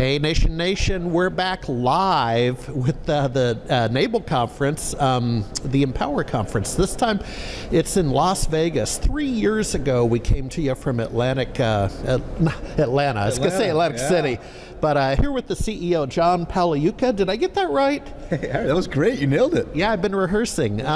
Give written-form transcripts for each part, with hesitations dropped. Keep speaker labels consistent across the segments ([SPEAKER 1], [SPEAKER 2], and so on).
[SPEAKER 1] Hey, Nation, we're back live with the NABLE conference, the Empower conference. This time it's in Las Vegas. 3 years ago, we came to you from Atlanta. I was going to say Atlantic City. But here with the CEO, John Pagliuca. Did I get that right?
[SPEAKER 2] Hey, that was great. You nailed it.
[SPEAKER 1] Yeah, I've been rehearsing.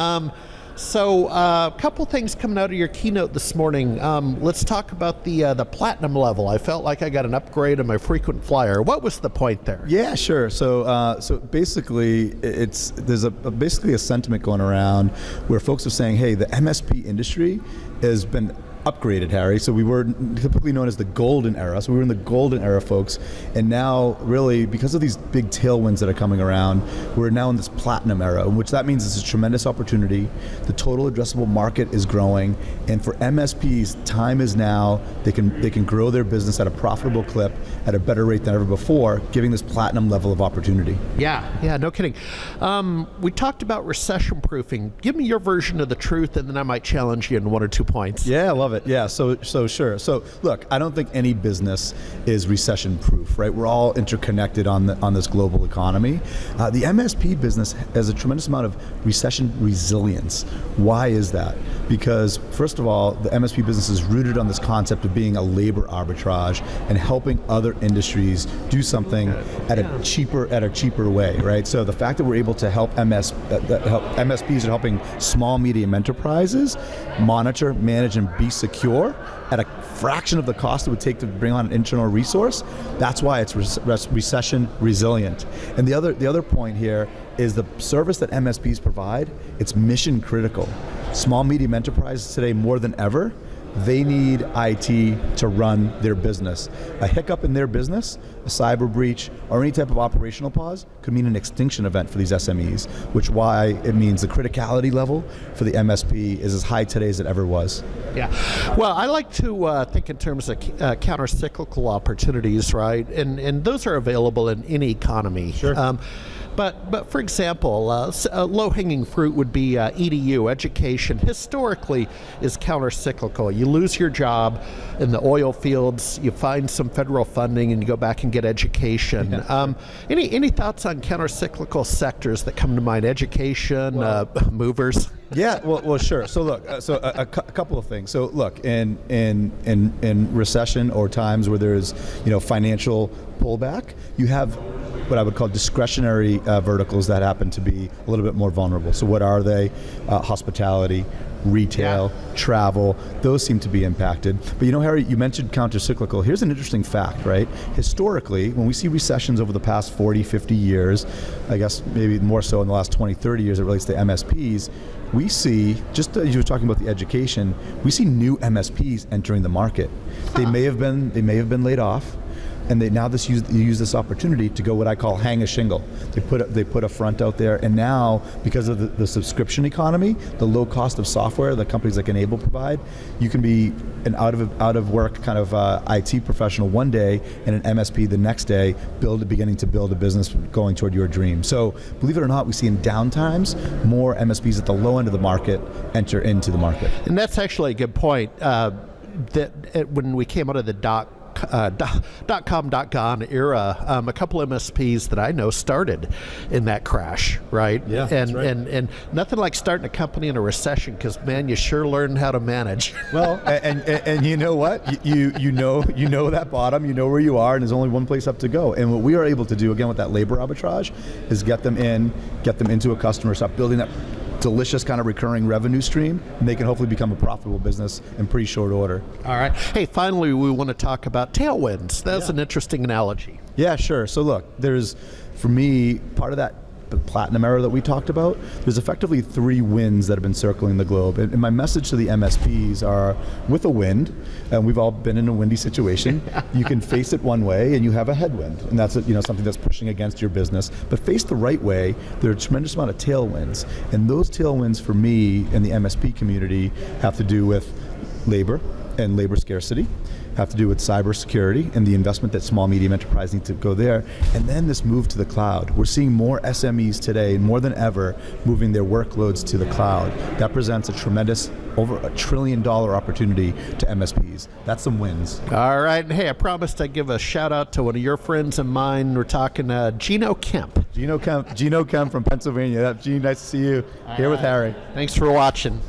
[SPEAKER 1] So a couple things coming out of your keynote this morning. Let's talk about the platinum level. I felt like I got an upgrade on my frequent flyer. What was the point there?
[SPEAKER 2] Yeah, sure. So basically, there's basically a sentiment going around where folks are saying, hey, the MSP industry has been upgraded, Harry. So we were typically known as the golden era. So we were in the golden era, folks. And now, really, because of these big tailwinds that are coming around, we're now in this platinum era, which that means it's a tremendous opportunity. The total addressable market is growing. And for MSPs, time is now. They can grow their business at a profitable clip at a better rate than ever before, giving this platinum level of opportunity.
[SPEAKER 1] Yeah, no kidding. We talked about recession proofing. Give me your version of the truth, and then I might challenge you in 1 or 2 points.
[SPEAKER 2] Yeah, I love it. Yeah, so sure. So look, I don't think any business is recession proof, right? We're all interconnected on this global economy. The MSP business has a tremendous amount of recession resilience. Why is that? Because first of all, the MSP business is rooted on this concept of being a labor arbitrage and helping other industries do something at a cheaper way, right? So the fact that we're able to help MSPs are helping small, medium enterprises monitor, manage, and be secure at a fraction of the cost it would take to bring on an internal resource. That's why it's recession resilient. And the other point here is the service that MSPs provide, it's mission critical. Small, medium enterprises today more than ever, they need IT to run their business. A hiccup in their business, a cyber breach, or any type of operational pause could mean an extinction event for these SMEs, which why it means the criticality level for the MSP is as high today as it ever was.
[SPEAKER 1] Yeah, well, I like to think in terms of counter-cyclical opportunities, right? And those are available in any economy.
[SPEAKER 2] Sure.
[SPEAKER 1] But for example, low-hanging fruit would be EDU, education. Historically, is counter-cyclical. You lose your job in the oil fields, you find some federal funding, and you go back and get education. Yeah. Any thoughts on counter-cyclical sectors that come to mind? Education, movers.
[SPEAKER 2] Yeah, well, sure. So look, a couple of things. So look, in recession or times where there's financial pullback, you have what I would call discretionary verticals that happen to be a little bit more vulnerable. So what are they? Hospitality, retail, travel, those seem to be impacted. But Harry, you mentioned counter-cyclical. Here's an interesting fact, right? Historically, when we see recessions over the past 40, 50 years, I guess maybe more so in the last 20, 30 years as it relates to MSPs, we see, just as you were talking about the education, we see new MSPs entering the market. They may have been laid off, and they now use this opportunity to go what I call hang a shingle. They put a front out there, and now because of the subscription economy, the low cost of software that companies like Enable provide, you can be an out of work kind of IT professional one day and an MSP the next day, beginning to build a business going toward your dream. So believe it or not, we see in downtimes more MSPs at the low end of the market enter into the market.
[SPEAKER 1] And that's actually a good point. When we came out of the .com era, a couple MSPs that I know started in that crash, right?
[SPEAKER 2] Yeah,
[SPEAKER 1] and
[SPEAKER 2] that's right.
[SPEAKER 1] and nothing like starting a company in a recession, because man, you sure learn how to manage.
[SPEAKER 2] Well, and you know what? You know that bottom, you know where you are, and there's only one place up to go. And what we are able to do again with that labor arbitrage is get them into a customer, start building that delicious kind of recurring revenue stream, and they can hopefully become a profitable business in pretty short order.
[SPEAKER 1] All right. Hey, finally, we want to talk about tailwinds. That's an interesting analogy.
[SPEAKER 2] Yeah, sure. So look, for me, part of that platinum era that we talked about, there's effectively 3 winds that have been circling the globe. And my message to the MSPs are, with a wind, and we've all been in a windy situation, you can face it one way and you have a headwind. And that's something that's pushing against your business. But face the right way, there are a tremendous amount of tailwinds. And those tailwinds for me and the MSP community have to do with labor and labor scarcity, have to do with cybersecurity and the investment that small, medium enterprise need to go there. And then this move to the cloud. We're seeing more SMEs today, more than ever, moving their workloads to the cloud. That presents a tremendous, over $1 trillion opportunity to MSPs. That's some wins.
[SPEAKER 1] All right. And hey, I promised I'd give a shout out to one of your friends of mine. We're talking Gino Kemp.
[SPEAKER 2] Gino Kemp from Pennsylvania. Gene, nice to see you. Here with Harry.
[SPEAKER 1] Thanks for watching.